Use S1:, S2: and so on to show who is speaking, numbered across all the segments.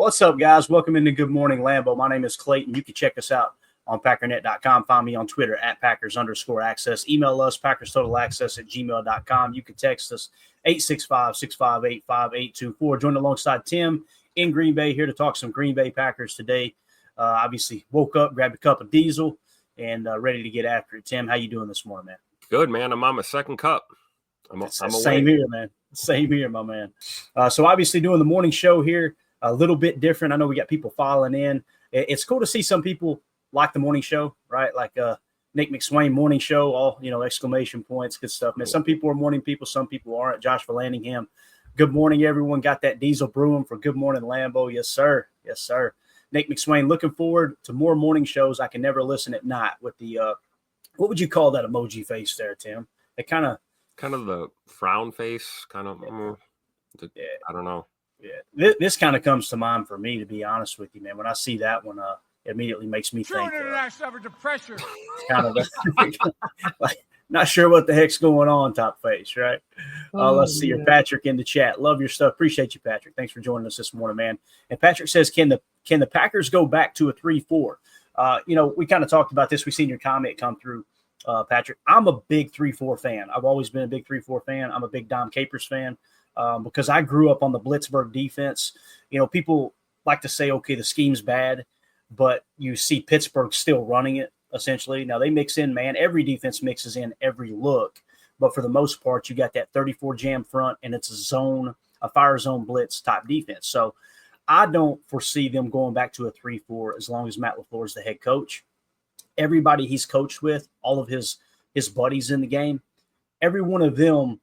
S1: What's up, guys? Welcome into Good Morning Lambeau. My name is Clayton. You can check us out on Packernet.com. Find me on Twitter at Packers_access. Email us, PackersTotalAccess@gmail.com. You can text us 865-658-5824. Join alongside Tim in Green Bay, here to talk some Green Bay Packers today. Obviously, woke up, grabbed a cup of diesel, and ready to get after it. Tim, how you doing this morning, man?
S2: Good, man. I'm on my second cup. I'm
S1: Same here, man. Same here, my man. So obviously doing the morning show here, a little bit different. I know we got people filing in. It's cool to see some people like the morning show, right? Like Nick McSwain morning show, all, exclamation points, good stuff, man. Some people are morning people, some people aren't. Josh Vallandigham, good morning, everyone. Got that diesel brewing for Good Morning Lambeau. Yes, sir. Yes, sir. Nick McSwain, looking forward to more morning shows. I can never listen at night with the what would you call that emoji face there, Tim? It kind of
S2: the frown face, I don't know.
S1: Yeah, this kind of comes to mind for me, to be honest with you, man. When I see that one, it immediately makes me think.
S3: Pressure.
S1: Kind of like not sure what the heck's going on, top face, right? Let's see here. Patrick in the chat. Love your stuff. Appreciate you, Patrick. Thanks for joining us this morning, man. And Patrick says, can the Packers go back to a 3-4? We kind of talked about this. We seen your comment come through. Patrick, I'm a big 3-4 fan. I've always been a big 3-4 fan. I'm a big Dom Capers fan because I grew up on the Blitzburg defense. People like to say, okay, the scheme's bad, but you see Pittsburgh still running it, essentially. Now, they mix in, man. Every defense mixes in every look. But for the most part, you got that 34 jam front, and it's a fire zone blitz type defense. So I don't foresee them going back to a 3-4 as long as Matt LaFleur is the head coach. Everybody he's coached with, all of his buddies in the game, every one of them,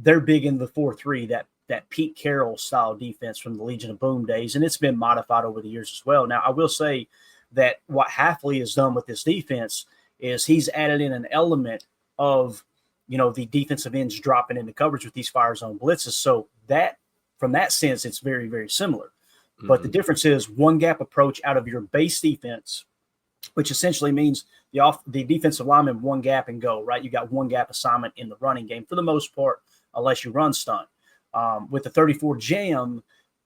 S1: they're big in the 4-3, that Pete Carroll style defense from the Legion of Boom days, and it's been modified over the years as well. Now, I will say that what Hafley has done with this defense is he's added in an element of, the defensive ends dropping into coverage with these fire zone blitzes. So that, from that sense, it's very, very similar. Mm-hmm. But the difference is one gap approach out of your base defense, which essentially means the defensive lineman one gap and go, right? You got one gap assignment in the running game for the most part, unless you run stunt. With the 34 jam,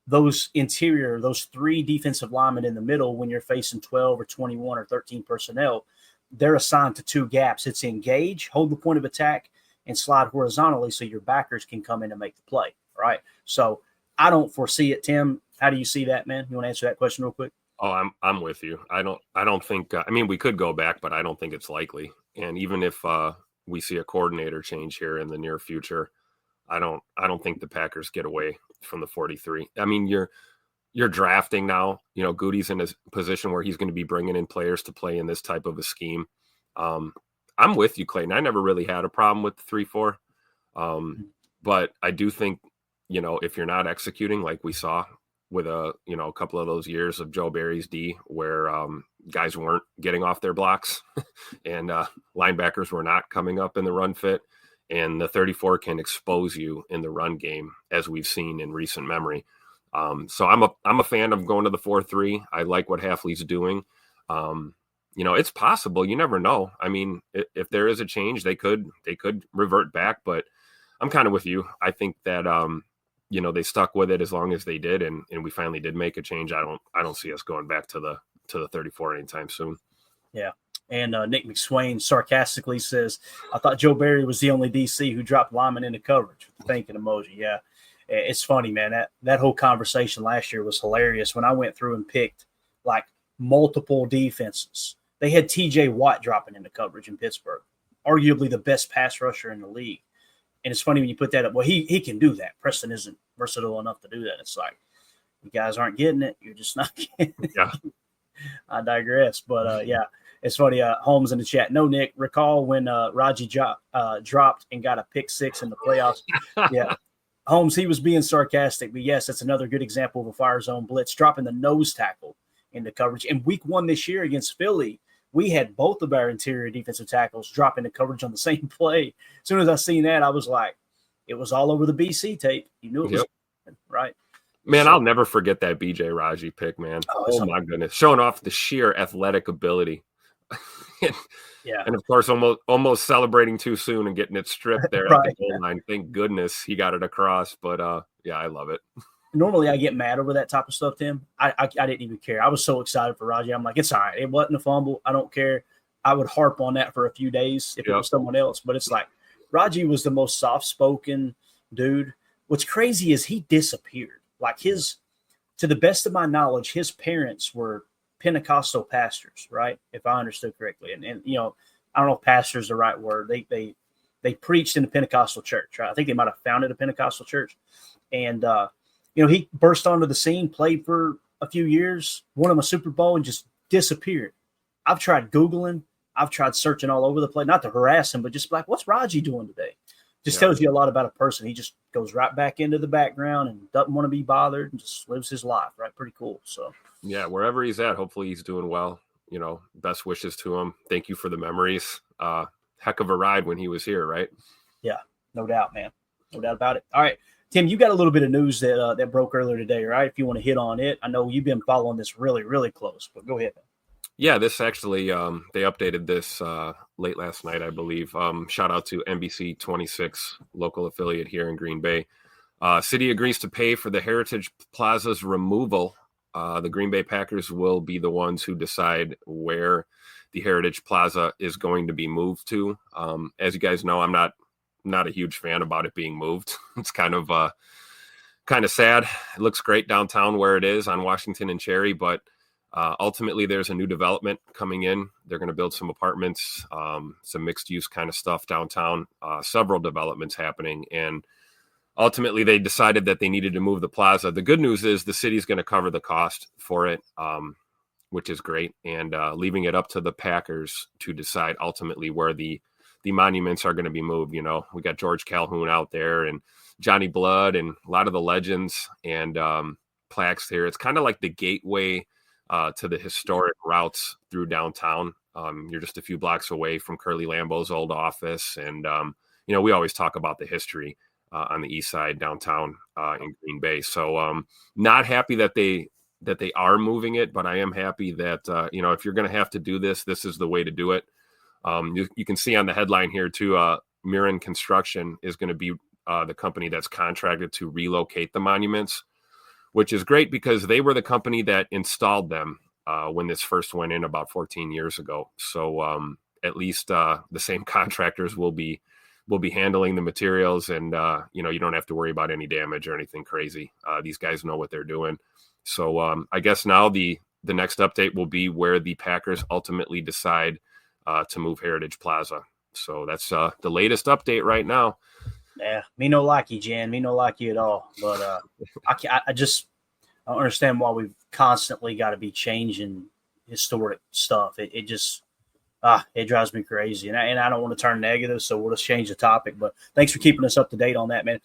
S1: those three defensive linemen in the middle, when you're facing 12 or 21 or 13 personnel, they're assigned to two gaps. It's engage, hold the point of attack, and slide horizontally so your backers can come in and make the play, right? So I don't foresee it, Tim. How do you see that, man? You want to answer that question real quick?
S2: Oh, I'm with you. I don't think. We could go back, but I don't think it's likely. And even if we see a coordinator change here in the near future, I don't think the Packers get away from the 43. You're drafting now. Goody's in a position where he's going to be bringing in players to play in this type of a scheme. I'm with you, Clayton. I never really had a problem with the 3-4, but I do think if you're not executing like we saw with a couple of those years of Joe Barry's D, where guys weren't getting off their blocks and linebackers were not coming up in the run fit, and the 34 can expose you in the run game, as we've seen in recent memory. So I'm a fan of going to the 4-3. I like what Hafley's doing. It's possible. You never know. If there is a change, they could revert back, but I'm kind of with you. I think that they stuck with it as long as they did, and we finally did make a change. I don't see us going back to the 34 anytime soon.
S1: Yeah. And Nick McSwain sarcastically says, I thought Joe Barry was the only DC who dropped linemen into coverage. Thinking emoji. Yeah. It's funny, man. That whole conversation last year was hilarious. When I went through and picked like multiple defenses, they had TJ Watt dropping into coverage in Pittsburgh, arguably the best pass rusher in the league. And it's funny when you put that up. Well, he can do that. Preston isn't versatile enough to do that. It's like, you guys aren't getting it. You're just not getting it.
S2: Yeah.
S1: I digress. But, yeah, it's funny. Holmes in the chat. No, Nick, recall when Raji dropped and got a pick six in the playoffs. Yeah. Holmes, he was being sarcastic. But, yes, that's another good example of a fire zone blitz, dropping the nose tackle into coverage. In week 1 this year against Philly, we had both of our interior defensive tackles drop into coverage on the same play. As soon as I seen that, I was like, it was all over the BC tape. You knew it was right.
S2: Man, I'll never forget that BJ Raji pick, man. Oh my goodness. Showing off the sheer athletic ability.
S1: Yeah.
S2: And of course, almost celebrating too soon and getting it stripped there at the goal line. Thank goodness he got it across. But yeah, I love it.
S1: normally I get mad over that type of stuff, Tim. I didn't even care. I was so excited for Raji. I'm like, it's all right. It wasn't a fumble. I don't care. I would harp on that for a few days if it was someone else. But it's like Raji was the most soft-spoken dude. What's crazy is he disappeared. Like to the best of my knowledge, his parents were Pentecostal pastors, right? If I understood correctly. And you know, I don't know if pastor is the right word. They preached in the Pentecostal church, right? I think they might have founded a Pentecostal church. And, you know, he burst onto the scene, played for a few years, won him a Super Bowl, and just disappeared. I've tried Googling. I've tried searching all over the place, not to harass him, but just like, what's Raji doing today? Just tells you a lot about a person. He just goes right back into the background and doesn't want to be bothered and just lives his life, right? Pretty cool. So,
S2: yeah, wherever he's at, hopefully he's doing well. You know, best wishes to him. Thank you for the memories. Heck of a ride when he was here, right?
S1: Yeah, no doubt, man. No doubt about it. All right, Tim, you got a little bit of news that broke earlier today, right? If you want to hit on it. I know you've been following this really, really close, but go ahead, man.
S2: Yeah, this actually, they updated this late last night, I believe. Shout out to NBC 26, local affiliate here in Green Bay. City agrees to pay for the Heritage Plaza's removal. The Green Bay Packers will be the ones who decide where the Heritage Plaza is going to be moved to. As you guys know, I'm not a huge fan about it being moved. It's kind of sad. It looks great downtown where it is on Washington and Cherry, but ultimately there's a new development coming in. They're going to build some apartments, some mixed use kind of stuff downtown, several developments happening. And ultimately they decided that they needed to move the plaza. The good news is the city's going to cover the cost for it, which is great. And leaving it up to the Packers to decide ultimately where the monuments are going to be moved. You know, we got George Calhoun out there and Johnny Blood and a lot of the legends and plaques here. It's kind of like the gateway to the historic routes through downtown. You're just a few blocks away from Curly Lambeau's old office. And, you know, we always talk about the history on the east side downtown in Green Bay. So not happy that they are moving it, but I am happy that, you know, if you're going to have to do this, this is the way to do it. You can see on the headline here too, Mirren Construction is going to be the company that's contracted to relocate the monuments, which is great because they were the company that installed them when this first went in about 14 years ago. So at least the same contractors will be handling the materials, and you know, you don't have to worry about any damage or anything crazy. These guys know what they're doing. So I guess now the next update will be where the Packers ultimately decide to move Heritage Plaza. So that's the latest update right now.
S1: Yeah, me no like you, Jan. Me no like you at all. But I don't understand why we've constantly got to be changing historic stuff. It just it drives me crazy, and I don't want to turn negative, so we'll just change the topic. But thanks for keeping us up to date on that, man.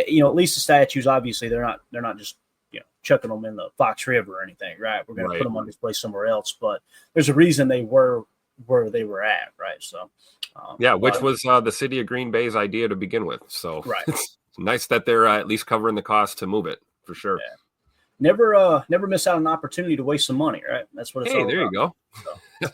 S1: You know, at least the statues, obviously, they're not just, you know, chucking them in the Fox River or anything, right? We're going to put them on display somewhere else, but there's a reason they were where they were at, right? So,
S2: yeah, which was the city of Green Bay's idea to begin with. So
S1: right.
S2: It's nice that they're at least covering the cost to move it, for sure.
S1: Yeah. Never miss out on an opportunity to waste some money, right? That's what it's all about.
S2: There you go.
S1: So,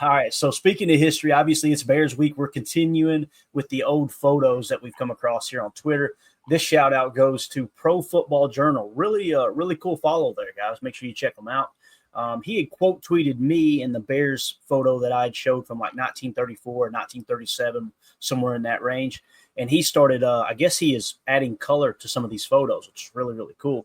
S1: all right. So speaking of history, obviously it's Bears week. We're continuing with the old photos that we've come across here on Twitter. This shout out goes to Pro Football Journal. Really cool follow there, guys. Make sure you check them out. He had quote tweeted me in the Bears photo that I had showed from like 1934 or 1937, somewhere in that range. And he started, I guess he is adding color to some of these photos, which is really cool.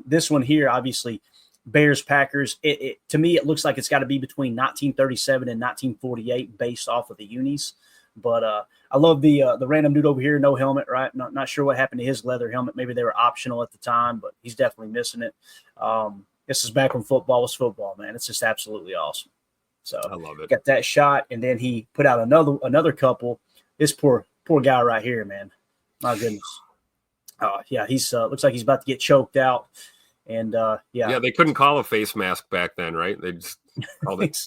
S1: This one here, obviously, Bears Packers. To me, it looks like it's got to be between 1937 and 1948, based off of the unis. But I love the random dude over here, no helmet, right? Not sure what happened to his leather helmet. Maybe they were optional at the time, but he's definitely missing it. This is back when football was football, man. It's just absolutely awesome. So
S2: I love it.
S1: Got that shot, and then he put out another couple. This poor guy right here, man. My goodness. Yeah, he's looks like he's about to get choked out, and yeah,
S2: they couldn't call a face mask back then, right? They just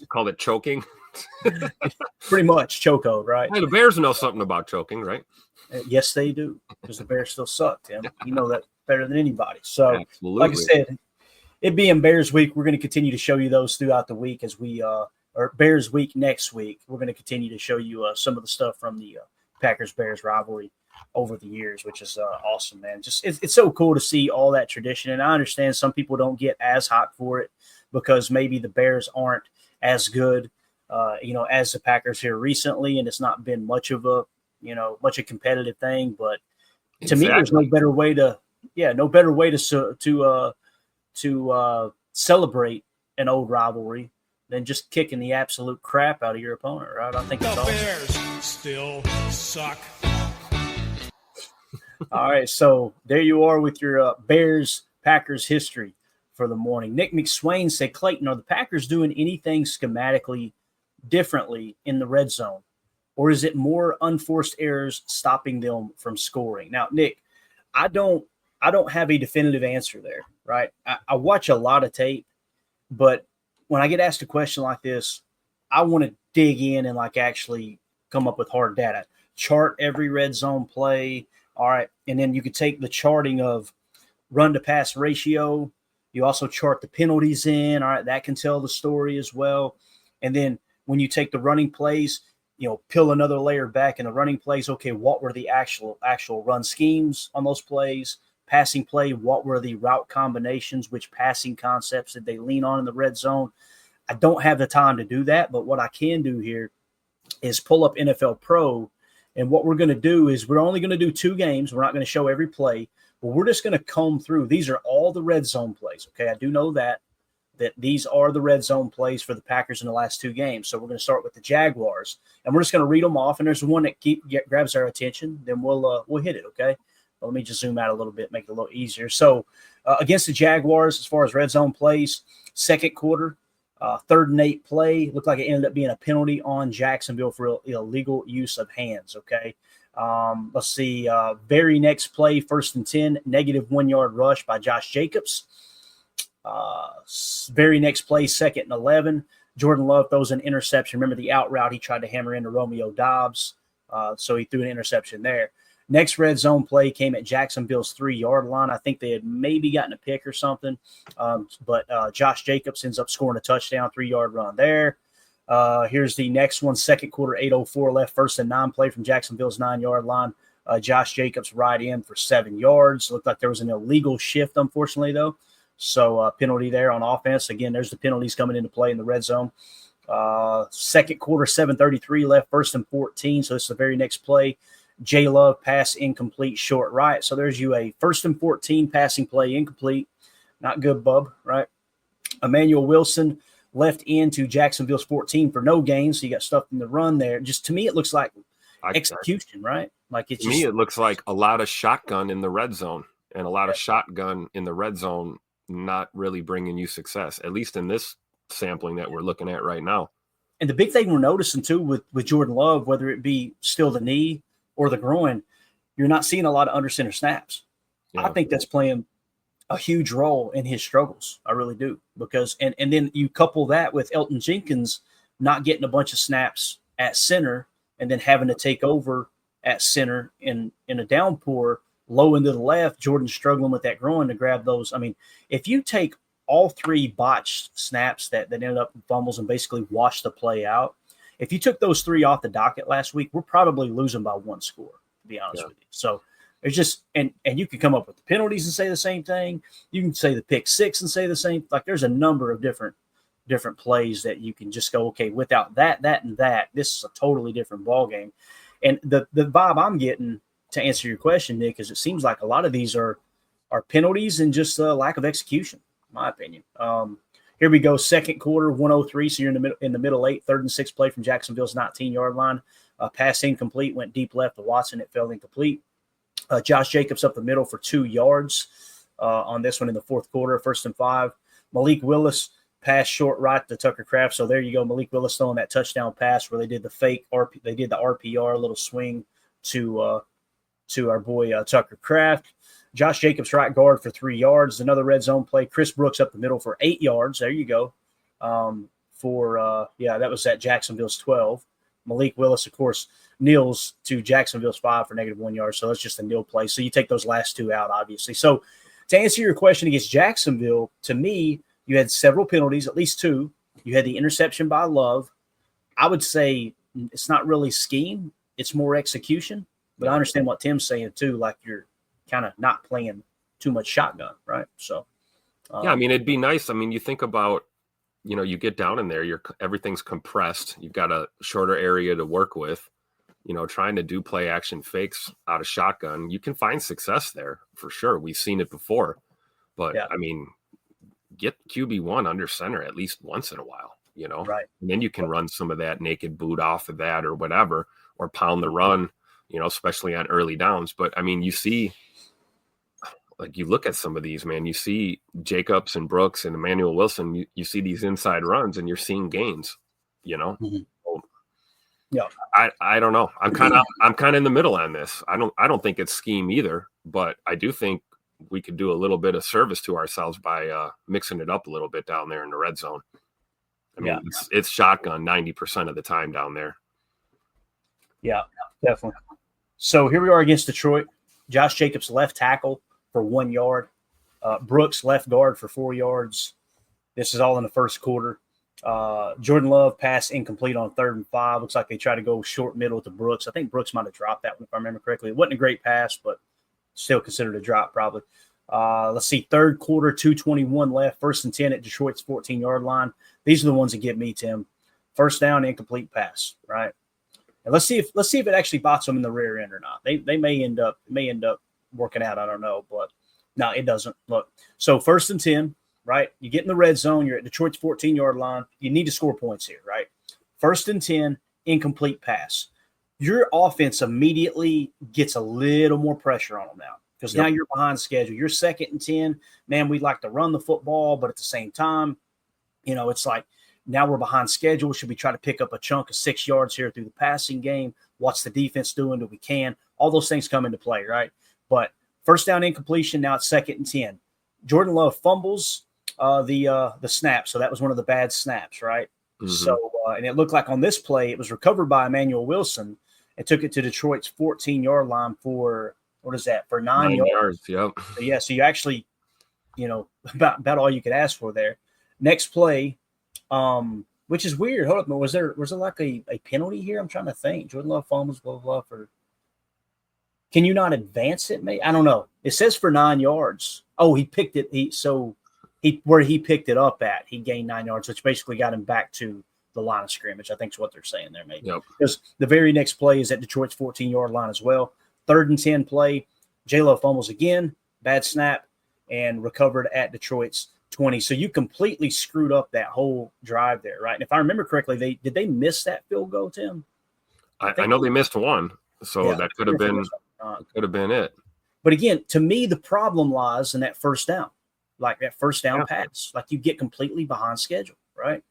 S2: called it choking.
S1: Pretty much chokehold, right?
S2: Hey, the Bears know something about choking, right?
S1: Yes, they do, because the Bears still suck, Tim. You know that better than anybody. So,
S2: absolutely.
S1: Like I said, it being Bears week, we're going to continue to show you those throughout the week as we or Bears week next week. We're going to continue to show you some of the stuff from the Packers-Bears rivalry. over the years, which is awesome, man. Just it's so cool to see all that tradition. And I understand some people don't get as hot for it because maybe the Bears aren't as good, as the Packers here recently, and it's not been much of a competitive thing. But to me, there's no better way to celebrate an old rivalry than just kicking the absolute crap out of your opponent, right? I think it's awesome.
S3: Bears still suck.
S1: All right, so there you are with your Bears-Packers history for the morning. Nick McSwain said, Clayton, are the Packers doing anything schematically differently in the red zone, or is it more unforced errors stopping them from scoring? Now, Nick, I don't have a definitive answer there, right? I watch a lot of tape, but when I get asked a question like this, I want to dig in and actually come up with hard data. Chart every red zone play. All right. And then you could take the charting of run to pass ratio. You also chart the penalties in. All right. That can tell the story as well. And then when you take the running plays, peel another layer back in the running plays. Okay. What were the actual run schemes on those plays? Passing play. What were the route combinations? Which passing concepts did they lean on in the red zone? I don't have the time to do that, but what I can do here is pull up NFL Pro. And what we're going to do is we're only going to do 2 games. We're not going to show every play, but we're just going to comb through. These are all the red zone plays. Okay, I do know that these are the red zone plays for the Packers in the last 2 games. So we're going to start with the Jaguars, and we're just going to read them off. And there's one that grabs our attention. Then we'll hit it. Okay. Well, let me just zoom out a little bit, make it a little easier. So against the Jaguars, as far as red zone plays, second quarter. 3rd and 8 play looked like it ended up being a penalty on Jacksonville for illegal use of hands. Okay. Let's see. Very next play, 1st and 10, negative 1 yard rush by Josh Jacobs. Very next play, 2nd and 11. Jordan Love throws an interception. Remember the out route he tried to hammer into Romeo Doubs. So he threw an interception there. Next red zone play came at Jacksonville's 3-yard line. I think they had maybe gotten a pick or something. But Josh Jacobs ends up scoring a touchdown, 3-yard run there. Here's the next one, second quarter, 8:04 left, 1st and 9 play from Jacksonville's 9-yard line. Josh Jacobs right in for 7 yards. Looked like there was an illegal shift, unfortunately, though. So penalty there on offense. Again, there's the penalties coming into play in the red zone. Second quarter, 7:33 left, 1st and 14. So this is the very next play. J Love pass incomplete, short right. So there's you a 1st and 14 passing play incomplete. Not good, bub, right? Emmanuel Wilson left into Jacksonville's 14 for no gain. So you got stuff in the run there. Just to me, it looks like execution, right? Like it's
S2: to me, it looks like a lot of shotgun in the red zone and a lot of shotgun in the red zone, not really bringing you success, at least in this sampling that we're looking at right now.
S1: And the big thing we're noticing too with Jordan Love, whether it be still the knee or the groin, you're not seeing a lot of under center snaps. Yeah. I think that's playing a huge role in his struggles. I really do. Because and then you couple that with Elton Jenkins not getting a bunch of snaps at center and then having to take over at center in a downpour low into the left. Jordan's struggling with that groin to grab those. I mean, if you take all 3 botched snaps that ended up in fumbles and basically washed the play out, if you took those 3 off the docket last week, we're probably losing by 1 score, to be honest with you. So there's just and you can come up with the penalties and say the same thing. You can say the pick 6 and say the same. Like there's a number of different plays that you can just go, okay, without that, and that, this is a totally different ball game. And the vibe I'm getting to answer your question, Nick, is it seems like a lot of these are penalties and just a lack of execution, in my opinion. Here we go, second quarter, 1:03. So you're in the middle 8, 3rd and 6 play from Jacksonville's 19-yard line. Pass incomplete, went deep left to Watson. It fell incomplete. Josh Jacobs up the middle for 2 yards on this one in the 4th quarter, 1st and 5. Malik Willis pass short right to Tucker Kraft. So there you go, Malik Willis throwing that touchdown pass where they did the fake they did the RPR, little swing to our boy Tucker Kraft. Josh Jacobs right guard for 3 yards. Another red zone play. Chris Brooks up the middle for 8 yards. There you go. That was at Jacksonville's 12. Malik Willis, of course, kneels to Jacksonville's 5 for negative 1 yard. So that's just a nil play. So you take those last 2 out, obviously. So to answer your question against Jacksonville, to me, you had several penalties, at least 2. You had the interception by Love. I would say it's not really scheme. It's more execution. But I understand what Tim's saying too. Like you're kind of not playing too much shotgun, right? So,
S2: yeah, I mean, it'd be nice. I mean, you think about, you get down in there, everything's compressed. You've got a shorter area to work with. Trying to do play action fakes out of shotgun, you can find success there for sure. We've seen it before, but I mean, get QB1 under center at least once in a while,
S1: right.
S2: And then you can run some of that naked boot off of that or whatever, or pound the run, especially on early downs. But I mean, you see, like you look at some of these, man, you see Jacobs and Brooks and Emmanuel Wilson, you see these inside runs and you're seeing gains,
S1: Mm-hmm.
S2: So,
S1: yeah.
S2: I don't know. I'm kind of in the middle on this. I don't think it's scheme either, but I do think we could do a little bit of service to ourselves by mixing it up a little bit down there in the red zone. I mean, it's shotgun 90% of the time down there.
S1: Yeah, definitely. So here we are against Detroit. Josh Jacobs left tackle for 1 yard. Brooks left guard for 4 yards. This is all in the first quarter. Jordan Love pass incomplete on 3rd and 5. Looks like they tried to go short middle to Brooks. I think Brooks might have dropped that one if I remember correctly. It wasn't a great pass, but still considered a drop probably. Let's see, third quarter, 2:21 left. 1st and 10 at Detroit's 14-yard line. These are the ones that get me, Tim. First down, incomplete pass, right? And let's see if it actually bots them in the rear end or not. They may end up working out. I don't know, but no, it doesn't. Look, so 1st and 10. Right? You get in the red zone. You're at Detroit's 14-yard line. You need to score points here, right? 1st and 10, incomplete pass. Your offense immediately gets a little more pressure on them now because now you're behind schedule. You're 2nd and 10. Man, we'd like to run the football, but at the same time, it's like now we're behind schedule. Should we try to pick up a chunk of 6 yards here through the passing game? What's the defense doing? Do we can? All those things come into play, right? But first down incompletion, now it's 2nd and 10. Jordan Love fumbles the snap. So that was one of the bad snaps, right? Mm-hmm. So, and it looked like on this play, it was recovered by Emmanuel Wilson and took it to Detroit's 14-yard line for, what is that? For 9 yards.
S2: Yep.
S1: So, so you actually, about all you could ask for there. Next play, which is weird. Hold up. Was there like a penalty here? I'm trying to think. Jordan Love fumbles, blah, blah, blah. Can you not advance it? Maybe? I don't know. It says for 9 yards. Oh, he picked it. Where he picked it up at, he gained 9 yards, which basically got him back to the line of scrimmage. I think is what they're saying there, maybe.
S2: Yep.
S1: Because the very next play is at Detroit's 14-yard line as well. 3rd and 10 play. J-Lo fumbles again, bad snap, and recovered at Detroit's 20. So you completely screwed up that whole drive there, right? And if I remember correctly, did they miss that field goal, Tim?
S2: I know they missed one, so that could have been it.
S1: But again, to me, the problem lies in that first down. Like that first down pass, like you get completely behind schedule, right?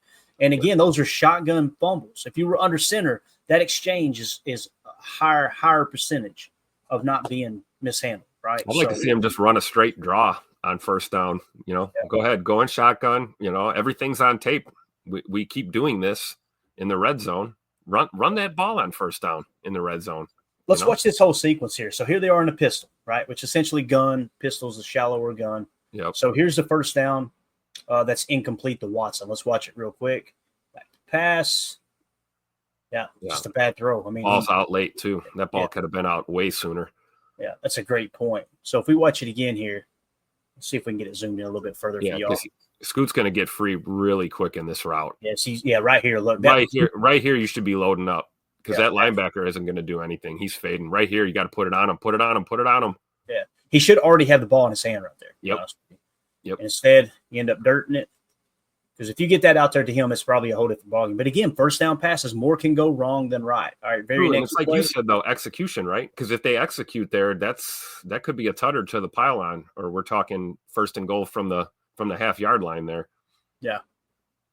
S1: And again, those are shotgun fumbles. If you were under center, that exchange is a higher percentage of not being mishandled, right?
S2: I'd like to see him just run a straight draw on first down. Go ahead, go in shotgun. Everything's on tape. We keep doing this in the red zone. Run that ball on first down in the red zone.
S1: Let's watch this whole sequence here. So here they are in a pistol, right? Which essentially pistol's a shallower gun.
S2: Yep.
S1: So here's the first down that's incomplete to Watson. Let's watch it real quick. Back to pass. Yeah, just a bad throw. I mean,
S2: ball's out late too. That ball could have been out way sooner.
S1: Yeah, that's a great point. So if we watch it again here, let's see if we can get it zoomed in a little bit further for y'all.
S2: Scoot's going to get free really quick in this route.
S1: Yes, right here. Look,
S2: right here, you should be loading up because that linebacker isn't going to do anything. He's fading. Right here, you got to put it on him. Put it on him. Put it on him.
S1: Yeah, he should already have the ball in his hand right there.
S2: Yep.
S1: Instead, you end up dirting it. Because if you get that out there to him, it's probably a whole different ballgame. But again, first down passes, more can go wrong than right. All right, next
S2: it's like
S1: play.
S2: You said, though, execution, right? Because if they execute there, that could be a tutter to the pylon, or we're talking 1st and goal from the half-yard line there.
S1: Yeah,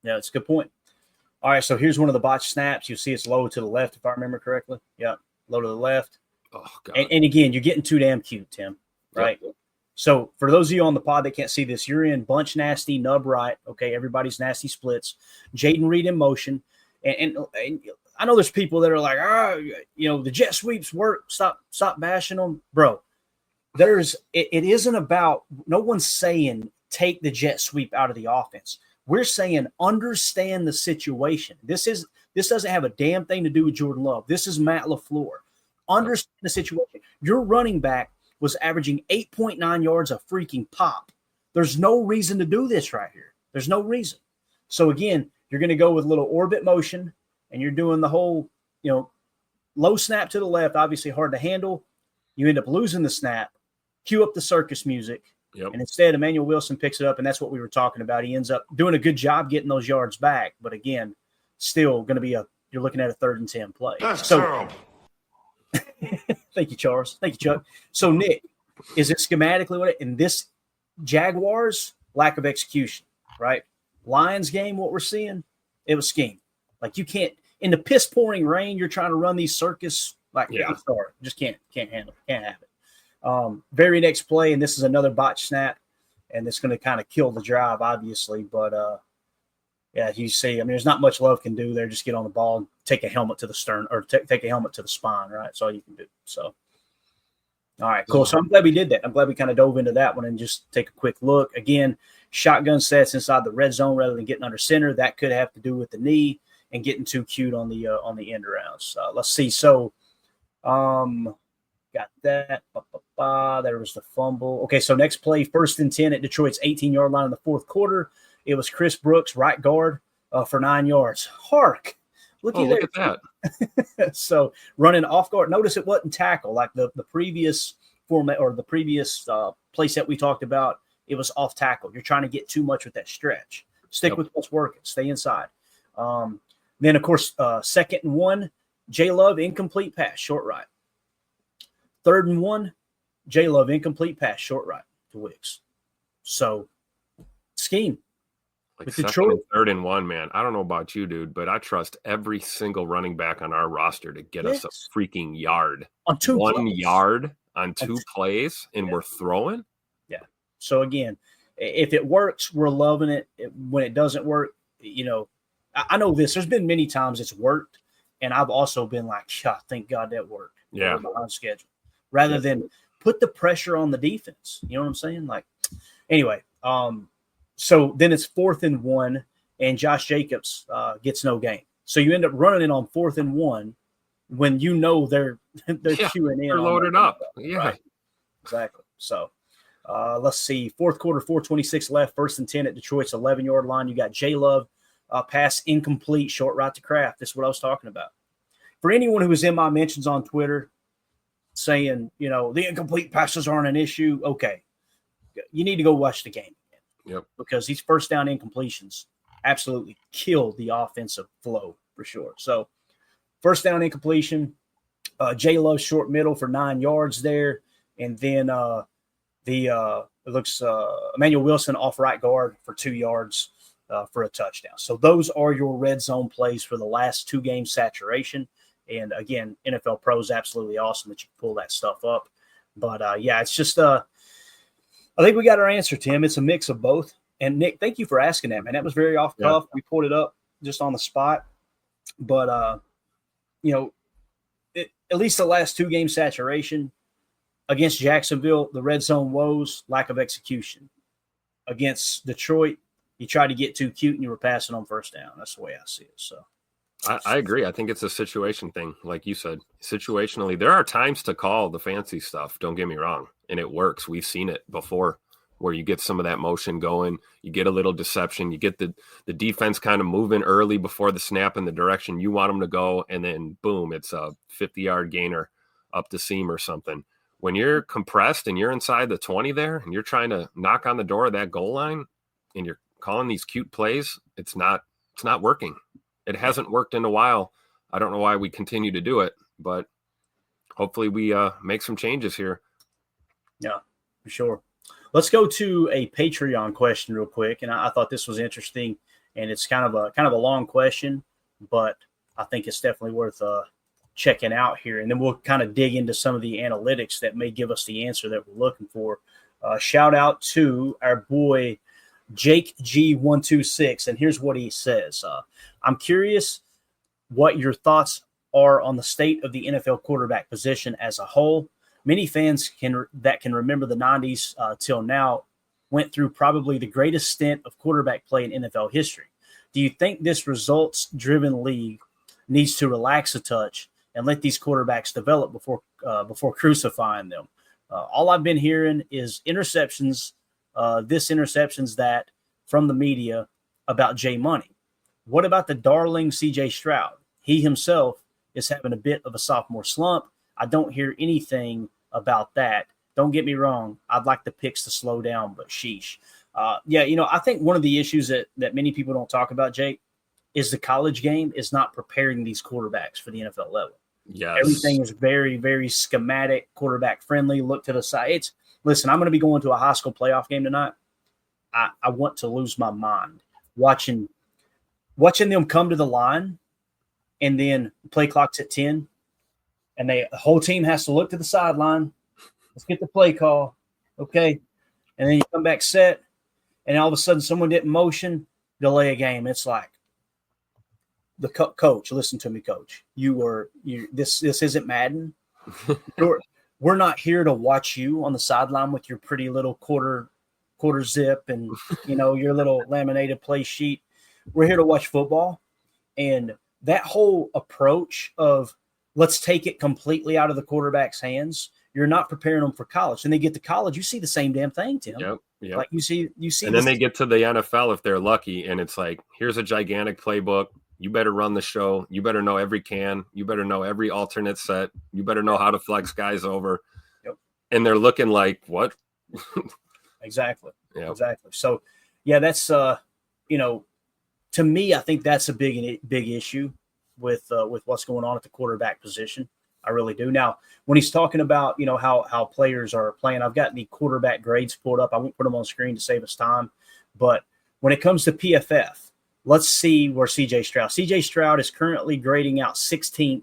S1: that's a good point. All right, so here's one of the botched snaps. You see it's low to the left, if I remember correctly. Yeah, low to the left.
S2: Oh, God.
S1: And again, you're getting too damn cute, Tim, right? Yep. So for those of you on the pod that can't see this, you're in bunch nasty, nub right. Okay, everybody's nasty splits. Jaden Reed in motion. And I know there's people that are like, the jet sweeps work. Stop bashing them. Bro, it isn't about – no one's saying take the jet sweep out of the offense. We're saying understand the situation. This doesn't have a damn thing to do with Jordan Love. This is Matt LaFleur. Understand the situation. Your running back was averaging 8.9 yards a freaking pop. There's no reason to do this right here. There's no reason. So again, you're going to go with a little orbit motion, and you're doing the whole, low snap to the left, obviously hard to handle. You end up losing the snap, cue up the circus music, and instead Emmanuel Wilson picks it up, and that's what we were talking about. He ends up doing a good job getting those yards back, but again, still going to be you're looking at a 3rd and 10 play.
S3: That's terrible.
S1: Thank you, Charles. Thank you, Chuck. So, Nick, is it schematically what in this Jaguars lack of execution, right? Lions game, what we're seeing, it was scheme. Like you can't in the piss pouring rain, you're trying to run these circus. I'm sorry, just can't handle it, can't have it. Very next play, and this is another botch snap, and it's going to kind of kill the drive, obviously. But you see, there's not much Love can do there. Just get on the ball and take a helmet to the stern or take a helmet to the spine, right? That's all you can do. So, all right, cool. So I'm glad we did that. I'm glad we kind of dove into that one and just take a quick look. Again, shotgun sets inside the red zone rather than getting under center. That could have to do with the knee and getting too cute on the end arounds. Let's see. So, got that. There was the fumble. Okay, so next play, 1st and 10 at Detroit's 18-yard line in the 4th quarter. It was Chris Brooks, right guard, for 9 yards. Hark. Look at that. So running off guard. Notice it wasn't tackle like the previous format or the previous place that we talked about. It was off tackle. You're trying to get too much with that stretch. Stick with what's working. Stay inside. Then, of course, 2nd and 1, J. Love, incomplete pass, short right. 3rd and 1, J. Love, incomplete pass, short right to Wicks. So, scheme.
S2: Like 2nd and 3rd and 1, man. I don't know about you, dude, but I trust every single running back on our roster to get us a freaking yard.
S1: On 2
S2: 1
S1: plays.
S2: yard on 2 plays, and we're throwing?
S1: Yeah. So, again, if it works, we're loving it. When it doesn't work, I know this. There's been many times it's worked, and I've also been like, thank God that worked.
S2: Yeah.
S1: We're behind schedule. Rather than put the pressure on the defense. You know what I'm saying? Like, anyway, so then it's 4th and 1, and Josh Jacobs gets no gain. So you end up running it on 4th and 1 when you know they're queuing in.
S2: They're loaded up. Yeah.
S1: Right. Exactly. So let's see. 4th quarter, 4:26 left, 1st and 10 at Detroit's 11-yard line. You got J. Love. Pass incomplete, short right to Kraft. This is what I was talking about. For anyone who was in my mentions on Twitter saying, the incomplete passes aren't an issue, okay, you need to go watch the game again.
S2: Yep.
S1: Because these first down incompletions absolutely killed the offensive flow for sure. So, first down incompletion, J. Love short middle for 9 yards there, and then it looks Emmanuel Wilson off right guard for 2 yards. For a touchdown. So those are your red zone plays for the last 2 games saturation. And again, NFL Pro is absolutely awesome that you can pull that stuff up. But it's just I think we got our answer, Tim. It's a mix of both. And Nick, thank you for asking that, man. That was very off cuff. We pulled it up just on the spot. But at least the last 2 games saturation against Jacksonville, the red zone woes, lack of execution. Against Detroit, you tried to get too cute and you were passing on first down. That's the way I see it. So
S2: I agree. I think it's a situation thing. Like you said, situationally, there are times to call the fancy stuff. Don't get me wrong. And it works. We've seen it before where you get some of that motion going. You get a little deception. You get the defense kind of moving early before the snap in the direction you want them to go. And then boom, it's a 50-yard gainer up the seam or something. When you're compressed and you're inside the 20 there and you're trying to knock on the door of that goal line and you're calling these cute plays, it's not working. It hasn't worked in a while. I don't know why we continue to do it, but hopefully we make some changes here.
S1: Yeah, for sure. Let's go to a Patreon question real quick. And I thought this was interesting, and it's kind of a long question, but I think it's definitely worth checking out here. And then we'll kind of dig into some of the analytics that may give us the answer that we're looking for. Shout out to our boy Jake G126, and here's what he says. I'm curious what your thoughts are on the state of the NFL quarterback position as a whole. Many fans that can remember the 90s till now went through probably the greatest stint of quarterback play in NFL history. Do you think this results-driven league needs to relax a touch and let these quarterbacks develop before crucifying them. All I've been hearing is interceptions, interceptions that from the media about Jay Money. What about the darling C.J. Stroud? He himself is having a bit of a sophomore slump. I don't hear anything about that. Don't get me wrong. I'd like the picks to slow down, but sheesh. I think one of the issues that many people don't talk about, Jake, is the college game is not preparing these quarterbacks for the NFL level.
S2: Yes.
S1: Everything is very, very schematic, quarterback friendly. Look to the side. Listen, I'm going to be going to a high school playoff game tonight. I want to lose my mind watching them come to the line, and then play clock's at 10, and the whole team has to look to the sideline. Let's get the play call, okay? And then you come back set, and all of a sudden someone didn't motion, delay a game. It's like, the coach, listen to me, coach. This isn't Madden. We're not here to watch you on the sideline with your pretty little quarter zip and your little laminated play sheet. We're here to watch football. And that whole approach of let's take it completely out of the quarterback's hands, you're not preparing them for college. And they get to college, you see the same damn thing, Tim.
S2: Yep.
S1: Like you see.
S2: And then they get to the NFL if they're lucky, and it's like, here's a gigantic playbook. You better run the show. You better know every can. You better know every alternate set. You better know how to flex guys over.
S1: Yep.
S2: And they're looking like, what?
S1: Exactly.
S2: Yeah.
S1: Exactly. So, yeah, that's to me, I think that's a big issue with what's going on at the quarterback position. I really do. Now, when he's talking about how players are playing, I've got the quarterback grades pulled up. I won't put them on screen to save us time, but when it comes to PFF. Let's see where C.J. Stroud is currently grading out 16th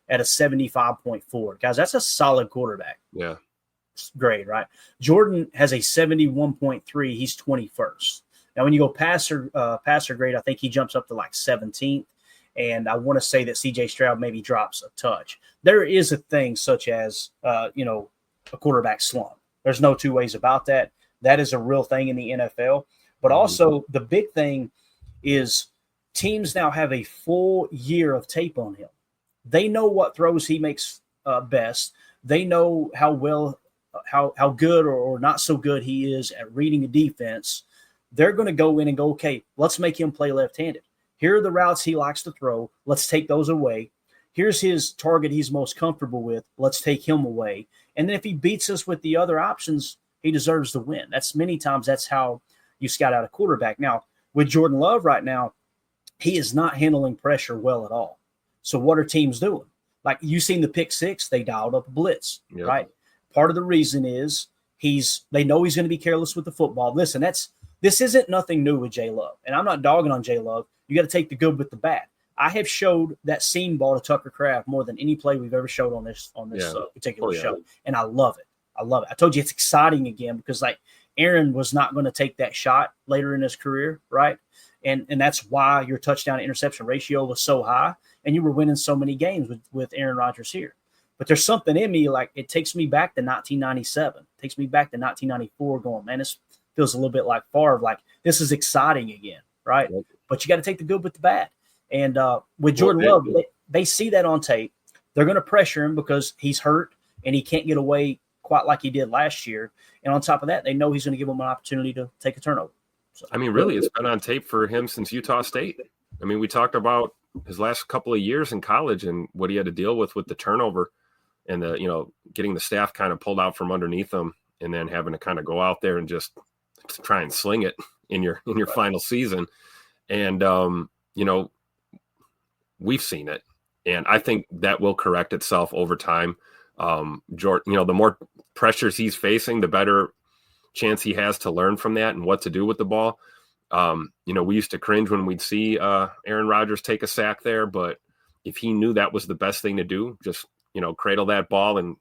S1: at a 75.4. Guys, that's a solid quarterback.
S2: Yeah.
S1: Grade, right? Jordan has a 71.3. He's 21st. Now, when you go passer grade, I think he jumps up to like 17th. And I want to say that C.J. Stroud maybe drops a touch. There is a thing such as, a quarterback slump. There's no two ways about that. That is a real thing in the NFL. But also the big thing is teams now have a full year of tape on him. They know what throws he makes best. They know how good or not so good he is at reading a defense. They're going to go in and go, okay, let's make him play left-handed. Here are the routes he likes to throw. Let's take those away. Here's his target he's most comfortable with. Let's take him away. And then if he beats us with the other options, he deserves the win. Many times that's how you scout out a quarterback. Now, with Jordan Love right now, he is not handling pressure well at all. So what are teams doing? Like you seen the pick six, they dialed up a blitz, right? Part of the reason is they know he's going to be careless with the football. Listen, this isn't nothing new with Jay Love, and I'm not dogging on Jay Love. You got to take the good with the bad. I have showed that seam ball to Tucker Kraft more than any play we've ever showed on this particular show, and I love it. I told you it's exciting again because Aaron was not going to take that shot later in his career, right? And that's why your touchdown to interception ratio was so high, and you were winning so many games with Aaron Rodgers here. But there's something in me, like it takes me back to 1997, takes me back to 1994 going, man, this feels a little bit like Favre, like this is exciting again, right? But you got to take the good with the bad. And with Jordan Love, they see that on tape. They're going to pressure him because he's hurt and he can't get away quite like he did last year. And on top of that, they know he's going to give them an opportunity to take a turnover. So,
S2: I mean, really, it's been on tape for him since Utah State. I mean, we talked about his last couple of years in college and what he had to deal with the turnover and getting the staff kind of pulled out from underneath him and then having to kind of go out there and just try and sling it in your final season. And, we've seen it. And I think that will correct itself over time. Jordan, the more pressures he's facing, the better chance he has to learn from that and what to do with the ball. We used to cringe when we'd see Aaron Rodgers take a sack there, but if he knew that was the best thing to do, just, cradle that ball and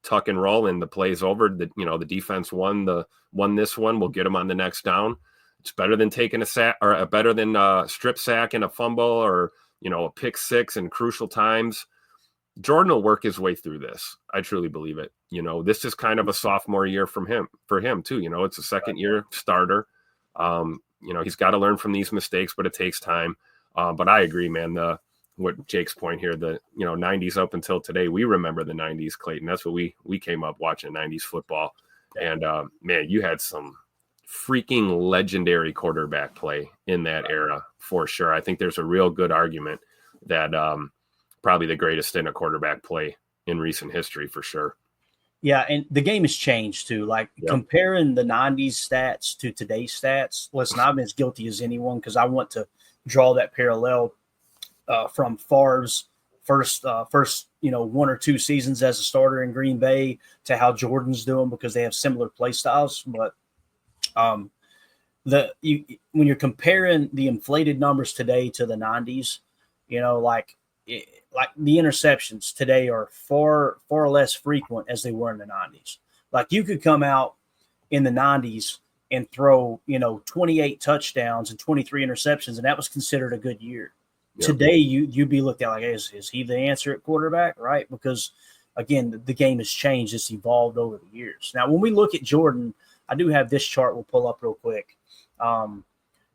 S2: tuck and roll and the play's over, the defense won this one, we'll get him on the next down. It's better than taking a sack or better than a strip sack and a fumble or, a pick six in crucial times. Jordan will work his way through this. I truly believe it. This is kind of a sophomore year for him too. It's a second year starter. He's got to learn from these mistakes, but it takes time. But I agree, man. The what Jake's point here, the 90s up until today, we remember the 90s, Clayton. That's what we came up watching 90s football. And man, you had some freaking legendary quarterback play in that era for sure. I think there's a real good argument that probably the greatest in a quarterback play in recent history for sure.
S1: Yeah, and the game has changed too. Like comparing the 90s stats to today's stats, listen, I'm as guilty as anyone because I want to draw that parallel from Favre's first 1 or 2 seasons as a starter in Green Bay to how Jordan's doing because they have similar play styles. But when you're comparing the inflated numbers today to the 90s, like the interceptions today are far less frequent as they were in the 90s. Like you could come out in the 90s and throw 28 touchdowns and 23 interceptions, and that was considered a good year. Yep. Today you'd be looked at like, is he the answer at quarterback, right? Because again, the game has changed. It's evolved over the years. Now, when we look at Jordan, I do have this chart we'll pull up real quick.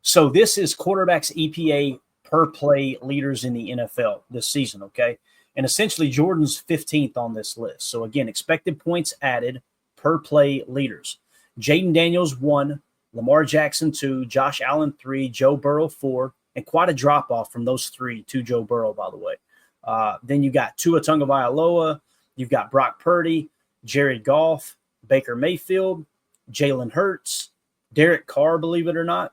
S1: So this is quarterbacks EPA per play leaders in the NFL this season, okay? And essentially Jordan's 15th on this list. So again, expected points added per play leaders. Jaden Daniels 1, Lamar Jackson 2, Josh Allen 3, Joe Burrow 4, and quite a drop-off from those 3 to Joe Burrow, by the way. Then you got Tua Tagovailoa, you've got Brock Purdy, Jared Goff, Baker Mayfield, Jalen Hurts, Derek Carr, believe it or not,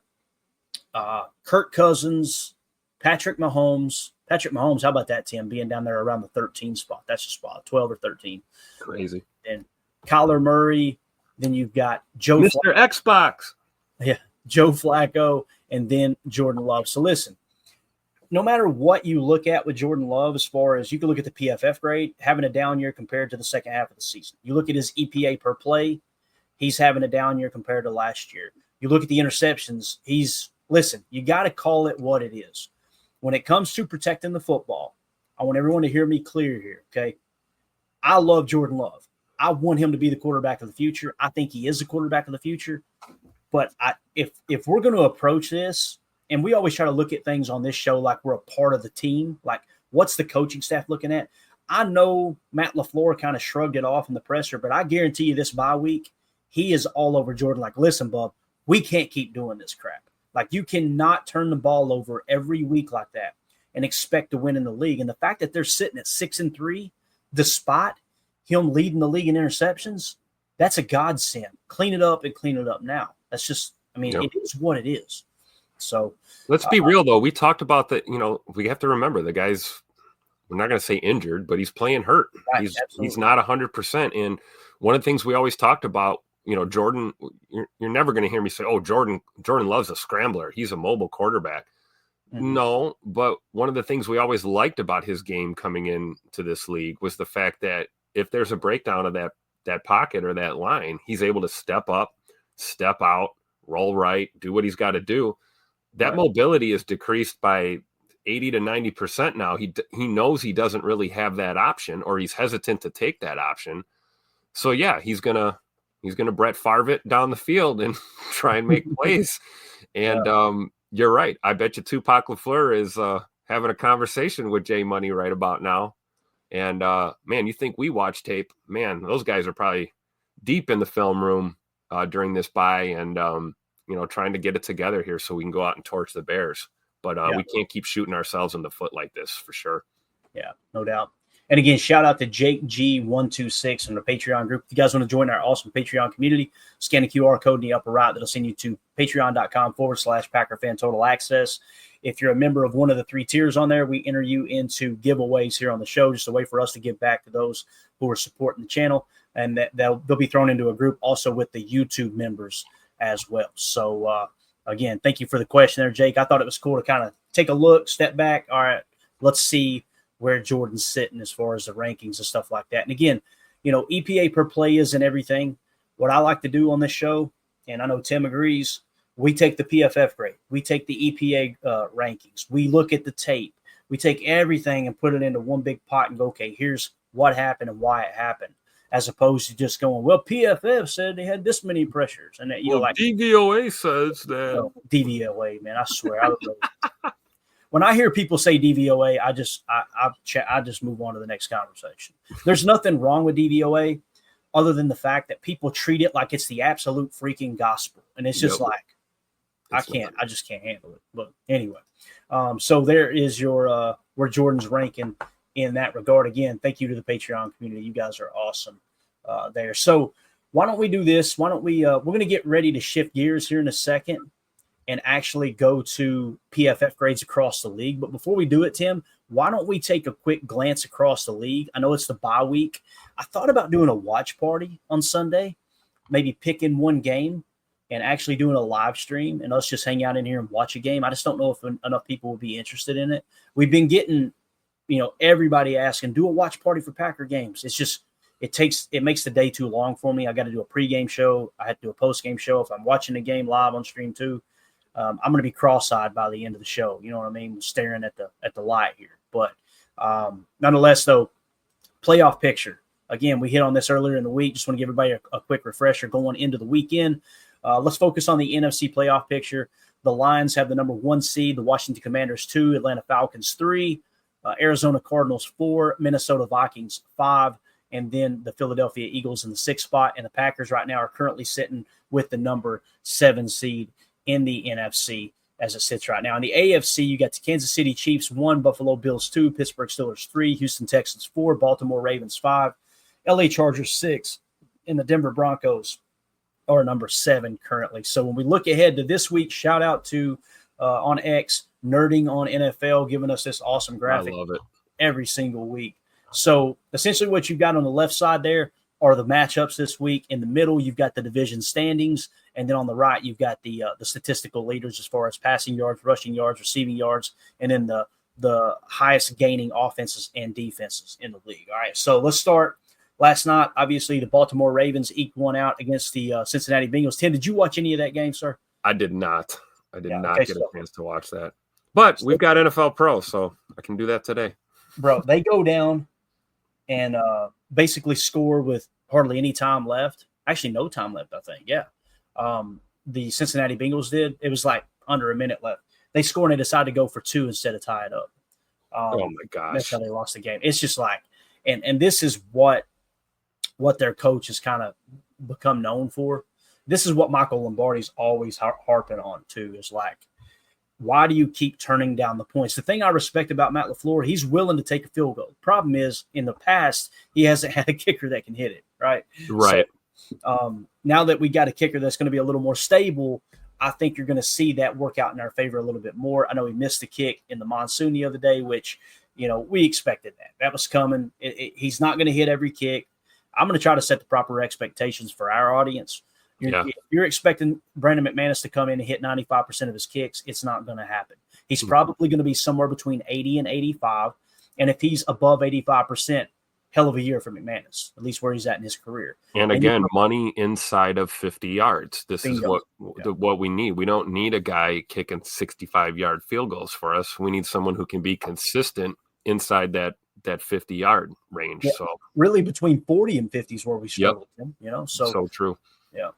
S1: Kirk Cousins, Patrick Mahomes, how about that, Tim, being down there around the 13 spot? That's the spot, 12 or 13.
S2: Crazy.
S1: And Kyler Murray. Then you've got
S2: Mr. Xbox.
S1: Yeah, Joe Flacco, and then Jordan Love. So listen, no matter what you look at with Jordan Love, as far as you can look at the PFF grade, having a down year compared to the second half of the season. You look at his EPA per play, he's having a down year compared to last year. You look at the interceptions, you got to call it what it is. When it comes to protecting the football, I want everyone to hear me clear here, okay? I love Jordan Love. I want him to be the quarterback of the future. I think he is the quarterback of the future. But if we're going to approach this, and we always try to look at things on this show like we're a part of the team, like what's the coaching staff looking at? I know Matt LaFleur kind of shrugged it off in the presser, but I guarantee you this bye week, he is all over Jordan like, listen, bub, we can't keep doing this crap. Like you cannot turn the ball over every week like that and expect to win in the league. And the fact that they're sitting at 6-3, despite him leading the league in interceptions, that's a godsend. Clean it up and clean it up now. That's just, It is what it is. So
S2: let's be real though. We talked about that. We have to remember the guy's, we're not going to say injured, but he's playing hurt.
S1: Right,
S2: he's not 100%. And one of the things we always talked about, Jordan, you're never going to hear me say, oh, Jordan loves a scrambler. He's a mobile quarterback. Mm-hmm. No, but one of the things we always liked about his game coming into this league was the fact that if there's a breakdown of that pocket or that line, he's able to step up, step out, roll right, do what he's got to do. That mobility is decreased by 80 to 90% now. He knows he doesn't really have that option, or he's hesitant to take that option. So yeah, he's gonna Brett Favre it down the field and try and make plays. And you're right. I bet you Tupac LaFleur is having a conversation with Jay Money right about now. And man, you think we watch tape? Man, those guys are probably deep in the film room during this bye and trying to get it together here so we can go out and torch the Bears. But we can't keep shooting ourselves in the foot like this for sure.
S1: Yeah, no doubt. And again, shout out to Jake G126 from the Patreon group. If you guys want to join our awesome Patreon community, scan the QR code in the upper right. That'll send you to patreon.com/Packer Fan Total Access. If you're a member of one of the 3 tiers on there, we enter you into giveaways here on the show, just a way for us to give back to those who are supporting the channel. And they'll be thrown into a group also with the YouTube members as well. So, again, thank you for the question there, Jake. I thought it was cool to kind of take a look, step back. All right, let's see where Jordan's sitting as far as the rankings and stuff like that. And again, EPA per play isn't everything. What I like to do on this show, and I know Tim agrees, we take the PFF grade. We take the EPA rankings. We look at the tape. We take everything and put it into one big pot and go, okay, here's what happened and why it happened, as opposed to just going, well, PFF said they had this many pressures. And
S2: DVOA says that.
S1: DVOA, man, I swear. I don't know. when I hear people say DVOA, I just move on to the next conversation. There's nothing wrong with DVOA other than the fact that people treat it like it's the absolute freaking gospel. And it's just like, I just can't handle it. But anyway, so there is your where Jordan's ranking in that regard. Again, thank you to the Patreon community. You guys are awesome there. So why don't we do this? Why don't we we're going to get ready to shift gears here in a second and actually go to PFF grades across the league. But before we do it, Tim, why don't we take a quick glance across the league? I know it's the bye week. I thought about doing a watch party on Sunday, maybe picking one game and actually doing a live stream and us just hang out in here and watch a game. I just don't know if enough people will be interested in it. We've been getting, everybody asking, do a watch party for Packer games. It's just, it makes the day too long for me. I got to do a pregame show. I had to do a postgame show. If I'm watching the game live on stream too, I'm going to be cross-eyed by the end of the show. You know what I mean? Staring at the light here. But nonetheless, though, playoff picture. Again, we hit on this earlier in the week. Just want to give everybody a quick refresher going into the weekend. Let's focus on the NFC playoff picture. The Lions have the number 1 seed, the Washington Commanders 2, Atlanta Falcons 3, Arizona Cardinals 4, Minnesota Vikings 5, and then the Philadelphia Eagles in the 6th spot. And the Packers right now are currently sitting with the number 7 seed in the NFC as it sits right now. In the AFC, you got the Kansas City Chiefs 1, Buffalo Bills 2, Pittsburgh Steelers 3, Houston Texans 4, Baltimore Ravens 5, LA Chargers 6, and the Denver Broncos are number 7 currently. So when we look ahead to this week, shout out to on X, Nerding on NFL, giving us this awesome graphic.
S2: I love it.
S1: Every single week. So essentially what you've got on the left side there are the matchups this week. In the middle, you've got the division standings. And then on the right, you've got the statistical leaders as far as passing yards, rushing yards, receiving yards, and then the highest gaining offenses and defenses in the league. All right, so let's start. Last night, obviously, the Baltimore Ravens eked one out against the Cincinnati Bengals. Tim, did you watch any of that game, sir?
S2: I did not. I did not get a chance to watch that. But we've got NFL Pro, so I can do that today.
S1: Bro, they go down and basically score with hardly any time left. Actually, no time left, I think. Yeah. The Cincinnati Bengals did. It was like under a minute left. They scored and they decided to go for 2 instead of tie it up.
S2: Oh, my gosh.
S1: That's how they lost the game. It's just like – and this is what their coach has kind of become known for. This is what Michael Lombardi's always harping on too, is like, why do you keep turning down the points? The thing I respect about Matt LaFleur, he's willing to take a field goal. Problem is, in the past, he hasn't had a kicker that can hit it, right?
S2: Right.
S1: So, now that we got a kicker that's going to be a little more stable, I think you're going to see that work out in our favor a little bit more. I know he missed the kick in the monsoon the other day, which, we expected that. That was coming. He's not going to hit every kick. I'm going to try to set the proper expectations for our audience. If you're expecting Brandon McManus to come in and hit 95% of his kicks, it's not going to happen. He's probably going to be somewhere between 80 and 85. And if he's above 85%, hell of a year for McManus, at least where he's at in his career.
S2: And again, money inside of 50 yards. This is what we need. We don't need a guy kicking 65-yard field goals for us. We need someone who can be consistent inside that 50-yard range.
S1: Yeah,
S2: so
S1: really between 40 and 50 is where we struggle. Yep.
S2: So true.
S1: Yeah,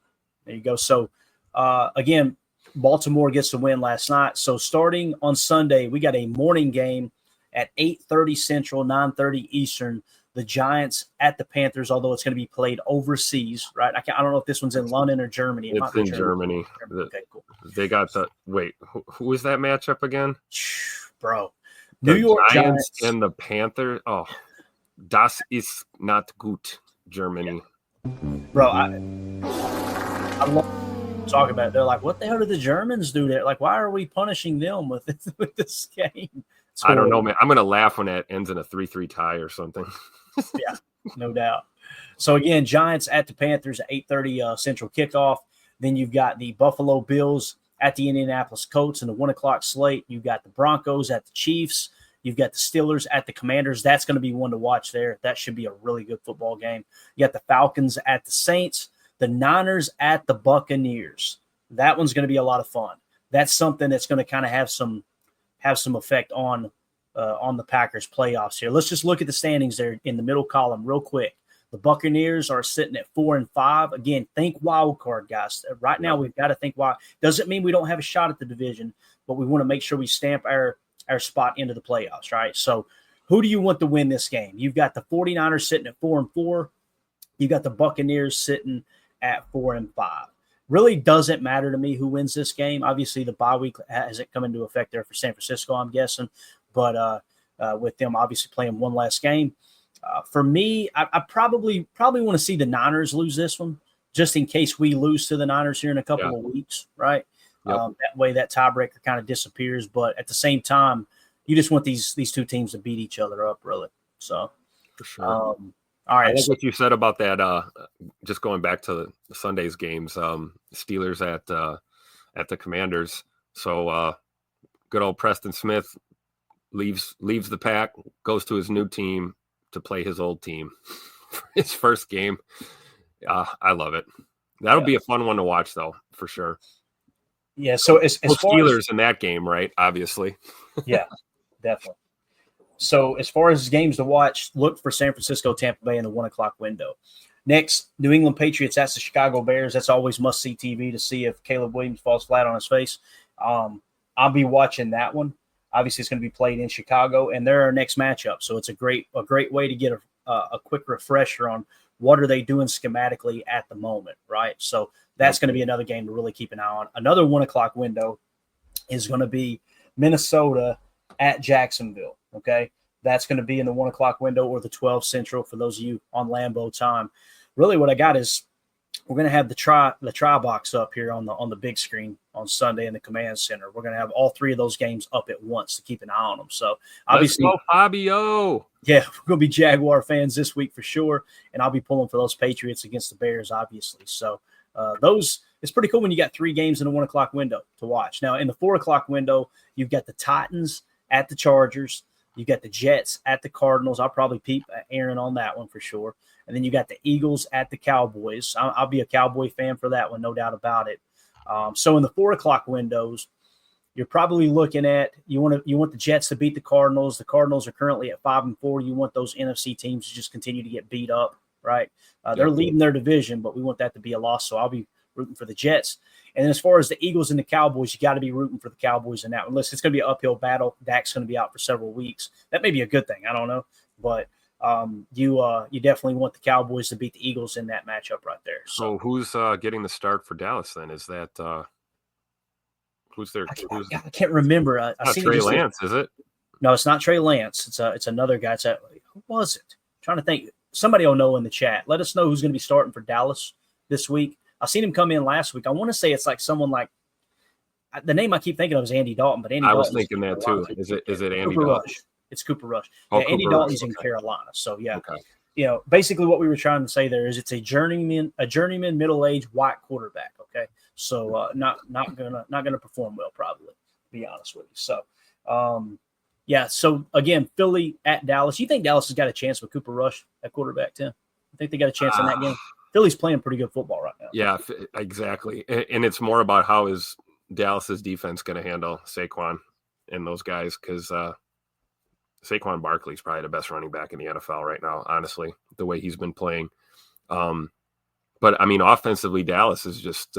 S1: there you go. So again, Baltimore gets the win last night. So starting on Sunday, we got a morning game at 8:30 Central, 9:30 Eastern. The Giants at the Panthers, although it's going to be played overseas, right? I don't know if this one's in London or Germany.
S2: It's in Germany.
S1: Okay, cool.
S2: They got the – wait, who is that matchup again?
S1: Bro. New York Giants
S2: and the Panthers. Oh, das ist not gut, Germany.
S1: Yeah. Bro, I love talking about it. They're like, what the hell did the Germans do there? Like, why are we punishing them with this game?
S2: I don't know, man. I'm going to laugh when it ends in a 3-3 tie or something.
S1: Yeah, no doubt. So, again, Giants at the Panthers at 8:30 Central kickoff. Then you've got the Buffalo Bills at the Indianapolis Colts in the 1 o'clock slate. You've got the Broncos at the Chiefs. You've got the Steelers at the Commanders. That's going to be one to watch there. That should be a really good football game. You got the Falcons at the Saints, the Niners at the Buccaneers. That one's going to be a lot of fun. That's something that's going to kind of have some effect on the Packers playoffs here. Let's just look at the standings there in the middle column real quick. The Buccaneers are sitting at 4-5. Again, think wild card, guys. Right now, we've got to think wild. Doesn't mean we don't have a shot at the division, but we want to make sure we stamp our our spot into the playoffs, right? So who do you want to win this game? You've got the 49ers sitting at 4-4. You got the Buccaneers sitting at 4-5. Really doesn't matter to me who wins this game. Obviously, the bye week hasn't come into effect there for San Francisco, I'm guessing. But with them obviously playing one last game, for me, I probably want to see the Niners lose this one, just in case we lose to the Niners here in a couple of weeks, right? Yep. That way that tiebreaker kind of disappears. But at the same time, you just want these two teams to beat each other up, really. So,
S2: for sure.
S1: All right.
S2: I like what you said about that. Just going back to the Sunday's games, Steelers at the Commanders. So good old Preston Smith leaves the pack, goes to his new team to play his old team for his first game. I love it. That'll be a fun one to watch, though, for sure.
S1: Yeah. So as far
S2: Steelers in that game, right? Obviously.
S1: Yeah, definitely. So as far as games to watch, look for San Francisco, Tampa Bay in the 1 o'clock window. Next, New England Patriots. That's the Chicago Bears. That's always must-see TV to see if Caleb Williams falls flat on his face. I'll be watching that one. Obviously, it's going to be played in Chicago, and they're our next matchup. So it's a great way to get a quick refresher on what are they doing schematically at the moment, right? So that's going to be another game to really keep an eye on. Another 1 o'clock window is going to be Minnesota at Jacksonville. Okay, that's going to be in the 1 o'clock window or the 12 Central for those of you on Lambeau time. Really, what I got is we're going to have the try box up here on the big screen on Sunday in the command center. We're going to have all three of those games up at once to keep an eye on them. So obviously,
S2: let's go, Fabio.
S1: Yeah, we're going to be Jaguar fans this week for sure, and I'll be pulling for those Patriots against the Bears, obviously. So it's pretty cool when you got 3 games in the 1 o'clock window to watch. Now, in the 4 o'clock window, you've got the Titans at the Chargers. You got the Jets at the Cardinals. I'll probably peep Aaron on that one for sure. And then you got the Eagles at the Cowboys. I'll be a Cowboy fan for that one, no doubt about it. So in the 4 o'clock windows, you're probably looking at you want the Jets to beat the Cardinals. The Cardinals are currently at 5-4. You want those NFC teams to just continue to get beat up, right? They're leading their division, but we want that to be a loss. So I'll be rooting for the Jets. And then as far as the Eagles and the Cowboys, you got to be rooting for the Cowboys in that one. Listen, it's going to be an uphill battle. Dak's going to be out for several weeks. That may be a good thing. I don't know. But you definitely want the Cowboys to beat the Eagles in that matchup right there.
S2: So who's getting the start for Dallas then? Is that who's there?
S1: I can't remember. I
S2: not Trey Lance, is it?
S1: No, it's not Trey Lance. It's another guy. Who was it? I'm trying to think. Somebody will know in the chat. Let us know who's going to be starting for Dallas this week. I seen him come in last week. I want to say it's like someone like the name I keep thinking of is Andy Dalton, but Andy.
S2: I was thinking that too. Is it Andy
S1: Cooper
S2: Dalton?
S1: Rush. It's Cooper Rush.
S2: Oh,
S1: yeah, Andy
S2: Cooper
S1: Dalton's
S2: Rush.
S1: in Carolina. So yeah,
S2: okay.
S1: Basically what we were trying to say there is it's a journeyman middle-aged white quarterback. Okay, so not gonna perform well probably, to be honest with you. So so again, Philly at Dallas. You think Dallas has got a chance with Cooper Rush at quarterback, Tim? I think they got a chance in that game. Philly's playing pretty good football right now.
S2: Yeah, exactly. And it's more about how is Dallas's defense going to handle Saquon and those guys, because Saquon Barkley's probably the best running back in the NFL right now, honestly, the way he's been playing. But, I mean, offensively, Dallas is just,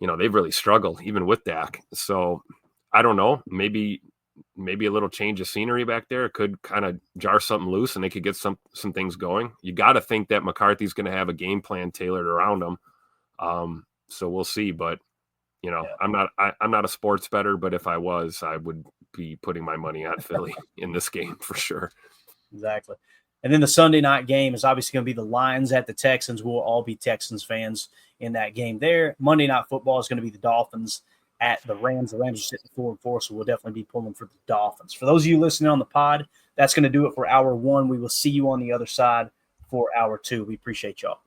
S2: they've really struggled, even with Dak. So, I don't know, maybe a little change of scenery back there could kind of jar something loose and they could get some things going. You got to think that McCarthy's going to have a game plan tailored around them. So we'll see, but I'm not a sports bettor, but if I was, I would be putting my money on Philly in this game for sure.
S1: Exactly. And then the Sunday night game is obviously going to be the Lions at the Texans. We'll all be Texans fans in that game there. Monday Night Football is going to be the Dolphins at the Rams. The Rams are sitting 4-4, so we'll definitely be pulling for the Dolphins. For those of you listening on the pod, that's going to do it for hour one. We will see you on the other side for hour two. We appreciate y'all.